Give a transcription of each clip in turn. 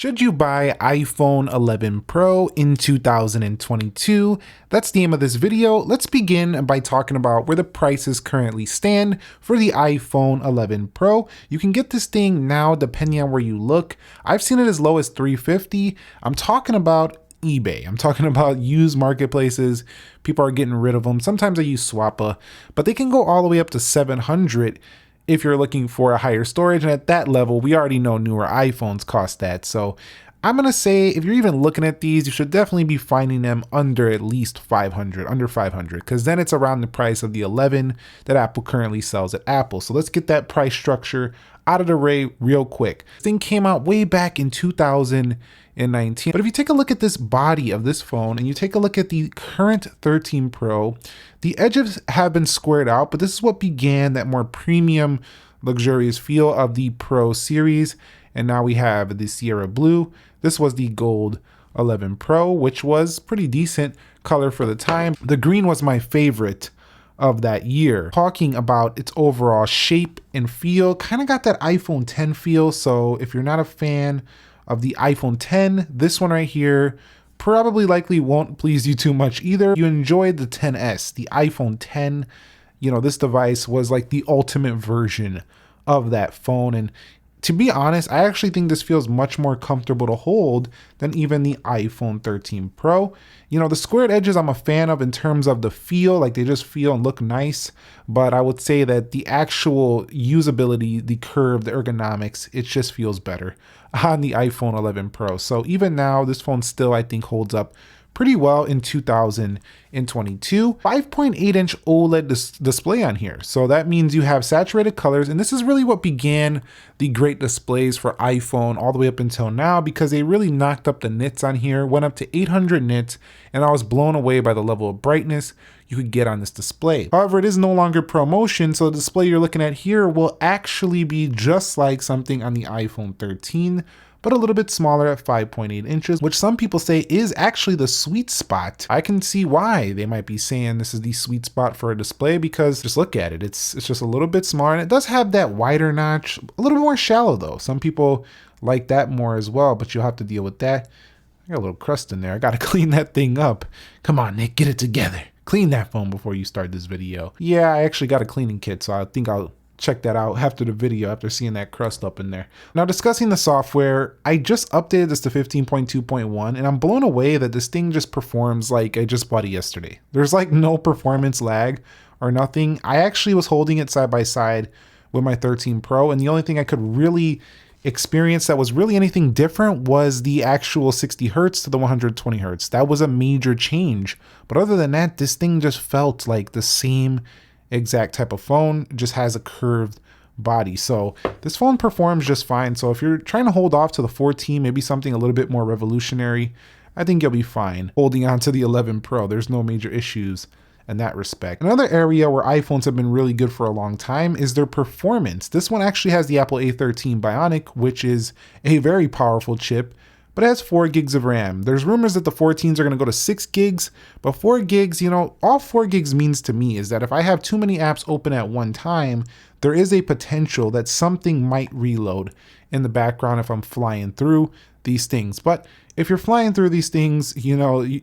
Should you buy iPhone 11 Pro in 2022? That's the aim of this video. Let's begin by talking about where the prices currently stand for the iPhone 11 Pro. You can get this thing now depending on where you look. I've seen it as low as $350. I'm talking about eBay. I'm talking about used marketplaces. People are getting rid of them. Sometimes I use Swappa, but they can go all the way up to $700 if you're looking for a higher storage. And at that level, we already know newer iPhones cost that. So I'm going to say if you're even looking at these, you should definitely be finding them under at least 500, under 500, because then it's around the price of the 11 that Apple currently sells at Apple. So let's get that price structure out of the way real quick. This thing came out way back in 2019. But if you take a look at this body of this phone and you take a look at the current 13 Pro, the edges have been squared out, but this is what began that more premium, luxurious feel of the Pro series. And now we have the Sierra Blue. This was the Gold 11 Pro, which was pretty decent color for the time. The green was my favorite of that year. Talking about its overall shape and feel, kind of got that iPhone 10 feel. So if you're not a fan of the iPhone 10, this one right here probably likely won't please you too much either. You enjoyed the 10s, the iPhone 10, this device was like the ultimate version of that phone. And to be honest, I actually think this feels much more comfortable to hold than even the iPhone 13 Pro. The squared edges I'm a fan of in terms of the feel, like they just feel and look nice. But I would say that the actual usability, the curve, the ergonomics, it just feels better on the iPhone 11 Pro. So even now, this phone still, I think, holds up pretty well in 2022. 5.8-inch OLED display on here. So that means you have saturated colors, and this is really what began the great displays for iPhone all the way up until now, because they really knocked up the nits on here, went up to 800 nits, and I was blown away by the level of brightness you could get on this display. However, it is no longer ProMotion, so the display you're looking at here will actually be just like something on the iPhone 13, but a little bit smaller at 5.8 inches, which some people say is actually the sweet spot. I can see why they might be saying this is the sweet spot for a display, because just look at it. It's just a little bit smaller, and it does have that wider notch, a little bit more shallow though. Some people like that more as well, but you'll have to deal with that. I got a little crust in there. I got to clean that thing up. Come on, Nick, get it together. Clean that phone before you start this video. Yeah, I actually got a cleaning kit, so I think I'll check that out after the video, after seeing that crust up in there. Now, discussing the software, I just updated this to 15.2.1, and I'm blown away that this thing just performs like I just bought it yesterday. There's like no performance lag or nothing. I actually was holding it side by side with my 13 Pro, and the only thing I could really experience that was really anything different was the actual 60 hertz to the 120 hertz. That was a major change. But other than that, this thing just felt like the same exact type of phone, just has a curved body. So this phone performs just fine. So if you're trying to hold off to the 14, maybe something a little bit more revolutionary, I think you'll be fine holding on to the 11 Pro. There's no major issues in that respect. Another area where iPhones have been really good for a long time is their performance. This one actually has the Apple A13 Bionic, which is a very powerful chip, but it has 4 gigs of RAM. There's rumors that the 14s are going to go to 6 gigs, but 4 gigs, all 4 gigs means to me is that if I have too many apps open at one time, there is a potential that something might reload in the background if I'm flying through these things. But if you're flying through these things,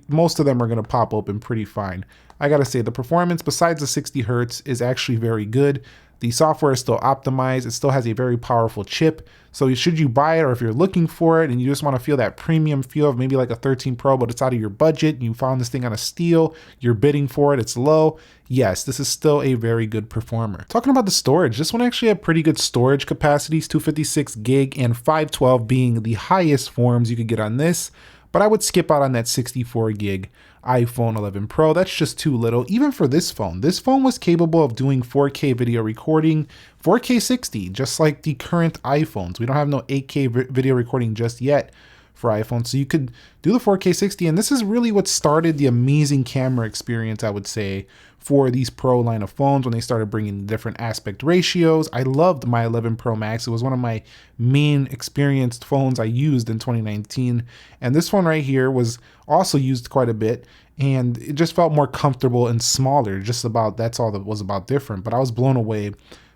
most of them are going to pop open pretty fine. I gotta say, the performance besides the 60 hertz is actually very good. The software is still optimized. It still has a very powerful chip. So should you buy it, or if you're looking for it and you just want to feel that premium feel of maybe like a 13 Pro, but it's out of your budget and you found this thing on a steal, you're bidding for it, it's low, yes, this is still a very good performer. Talking about the storage, this one actually had pretty good storage capacities, 256 gig and 512 being the highest forms you could get on this. But I would skip out on that 64 gig iPhone 11 Pro. That's just too little, even for this phone. This phone was capable of doing 4K video recording, 4K 60, just like the current iPhones. We don't have no 8K video recording just yet for iPhone, so you could do the 4K 60, and this is really what started the amazing camera experience, I would say, for these Pro line of phones when they started bringing different aspect ratios. I loved my 11 Pro Max. It was one of my main experienced phones I used in 2019, and this one right here was also used quite a bit, and it just felt more comfortable and smaller. That's all that was about different, but I was blown away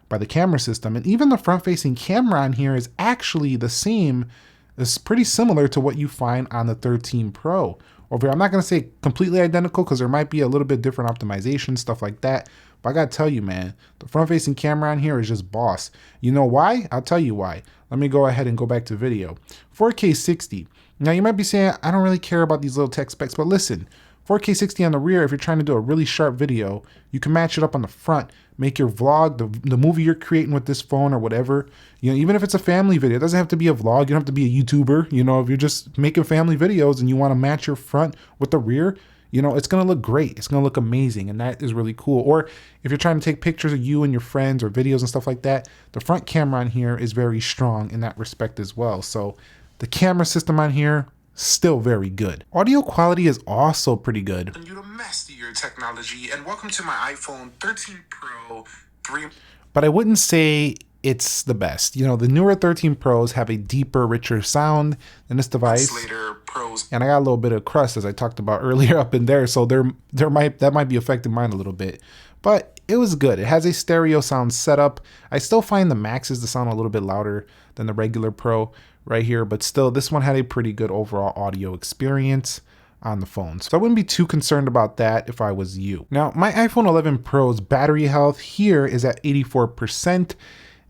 by the camera system. And even the front-facing camera on here is actually the same is pretty similar to what you find on the 13 Pro. Over here, I'm not going to say completely identical because there might be a little bit different optimization, stuff like that. But I got to tell you, man, the front-facing camera on here is just boss. You know why? I'll tell you why. Let me go ahead and go back to video. 4K 60. Now, you might be saying, I don't really care about these little tech specs, but listen, 4K 60 on the rear, if you're trying to do a really sharp video, you can match it up on the front, make your vlog, the movie you're creating with this phone or whatever. You know, even if it's a family video, it doesn't have to be a vlog. You don't have to be a YouTuber. You know, if you're just making family videos and you want to match your front with the rear, you know, it's going to look great. It's going to look amazing. And that is really cool. Or if you're trying to take pictures of you and your friends or videos and stuff like that, the front camera on here is very strong in that respect as well. So the camera system on here, still very good. Audio quality is also pretty good. And you to master your technology, and welcome to my iPhone 13 Pro 3. But I wouldn't say it's the best. You know, the newer 13 Pros have a deeper, richer sound than this device. Later Pros. And I got a little bit of crust, as I talked about earlier, up in there, so that might be affecting mine a little bit. But it was good. It has a stereo sound setup. I still find the Maxes to sound a little bit louder than the regular Pro right here, but still, this one had a pretty good overall audio experience on the phone. So I wouldn't be too concerned about that if I was you. Now, my iPhone 11 Pro's battery health here is at 84%.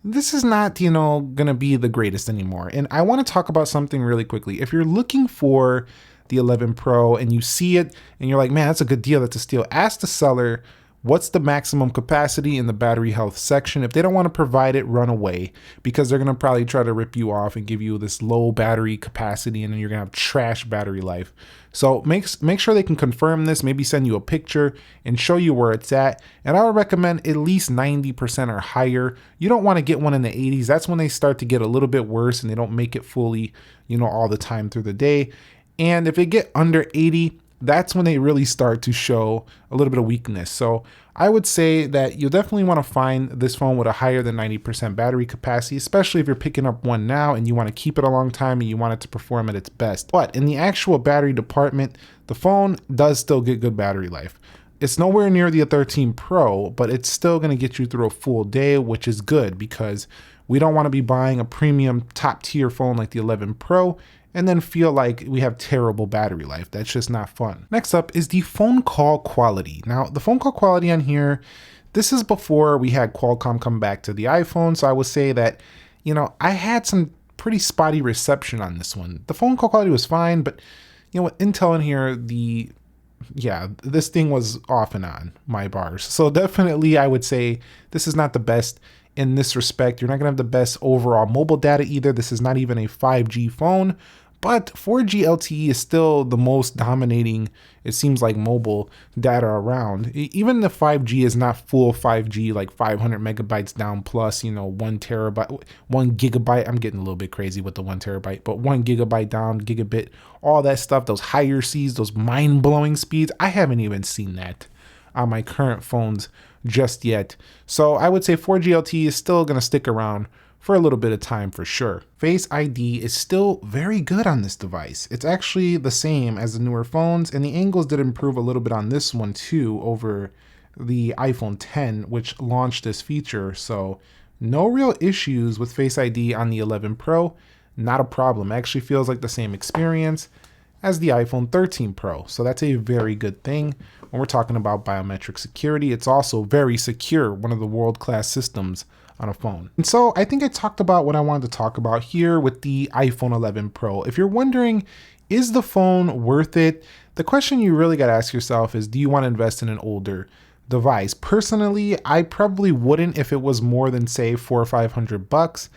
This is not, you know, gonna be the greatest anymore. And I want to talk about something really quickly. If you're looking for the 11 Pro and you see it and you're like, man, that's a good deal, that's a steal, ask the seller, what's the maximum capacity in the battery health section? If they don't want to provide it, run away, because they're going to probably try to rip you off and give you this low battery capacity, and then you're going to have trash battery life. So make sure they can confirm this, maybe send you a picture and show you where it's at. And I would recommend at least 90% or higher. You don't want to get one in the 80s. That's when they start to get a little bit worse and they don't make it fully, you know, all the time through the day. And if they get under 80, that's when they really start to show a little bit of weakness. So I would say that you'll definitely want to find this phone with a higher than 90% battery capacity, especially if you're picking up one now and you want to keep it a long time and you want it to perform at its best. But in the actual battery department, the phone does still get good battery life. It's nowhere near the 13 Pro, but it's still going to get you through a full day, which is good because we don't want to be buying a premium top tier phone like the 11 Pro and then feel like we have terrible battery life. That's just not fun. Next up is the phone call quality. Now, the phone call quality on here, this is before we had Qualcomm come back to the iPhone. So I would say that, you know, I had some pretty spotty reception on this one. The phone call quality was fine, but you know, with Intel in here, this thing was off and on my bars. So definitely I would say this is not the best in this respect. You're not gonna have the best overall mobile data either. This is not even a 5G phone. But 4G LTE is still the most dominating, it seems like, mobile data around. Even the 5G is not full 5G, like 500 megabytes down plus, you know, 1 terabyte, 1 gigabyte. I'm getting a little bit crazy with the 1 terabyte, but 1 gigabyte down, gigabit, all that stuff, those higher speeds, those mind-blowing speeds. I haven't even seen that on my current phones just yet. So I would say 4G LTE is still going to stick around for a little bit of time for sure. Face ID is still very good on this device. It's actually the same as the newer phones, and the angles did improve a little bit on this one too over the iPhone 10, which launched this feature. So no real issues with Face ID on the 11 Pro, not a problem. It actually feels like the same experience as the iPhone 13 Pro. So that's a very good thing. When we're talking about biometric security, it's also very secure, one of the world-class systems on a phone. And so I think I talked about what I wanted to talk about here with the iPhone 11 Pro. If you're wondering, is the phone worth it? The question you really got to ask yourself is, do you want to invest in an older device? Personally, I probably wouldn't if it was more than, say, $400 or $500.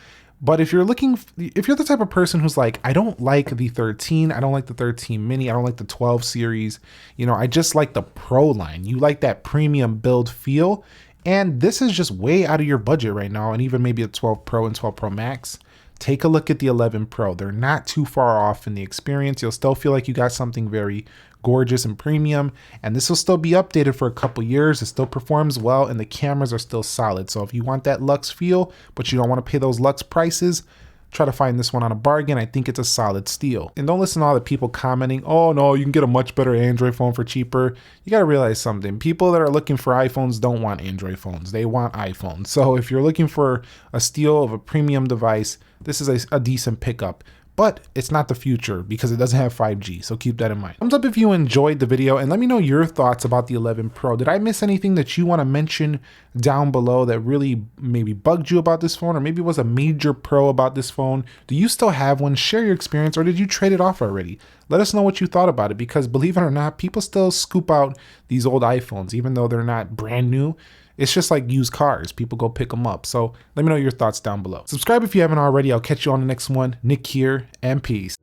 But if you're the type of person who's like, I don't like the 13, I don't like the 13 mini, I don't like the 12 series, you know, I just like the Pro line. You like that premium build feel. And this is just way out of your budget right now, and even maybe a 12 Pro and 12 Pro Max. Take a look at the 11 Pro. They're not too far off in the experience. You'll still feel like you got something very gorgeous and premium, and this will still be updated for a couple years. It still performs well, and the cameras are still solid. So if you want that luxe feel, but you don't want to pay those luxe prices, try to find this one on a bargain. I think it's a solid steal. And don't listen to all the people commenting, oh no, you can get a much better Android phone for cheaper. You got to realize something. People that are looking for iPhones don't want Android phones. They want iPhones. So if you're looking for a steal of a premium device, this is a decent pickup. but it's not the future because it doesn't have 5G, so keep that in mind. Thumbs up if you enjoyed the video and let me know your thoughts about the 11 Pro. Did I miss anything that you want to mention down below that really maybe bugged you about this phone, or maybe was a major pro about this phone? Do you still have one? Share your experience, or did you trade it off already? Let us know what you thought about it, because believe it or not, people still scoop out these old iPhones, even though they're not brand new. It's just like used cars. People go pick them up. So let me know your thoughts down below. Subscribe if you haven't already. I'll catch you on the next one. Nick here, and peace.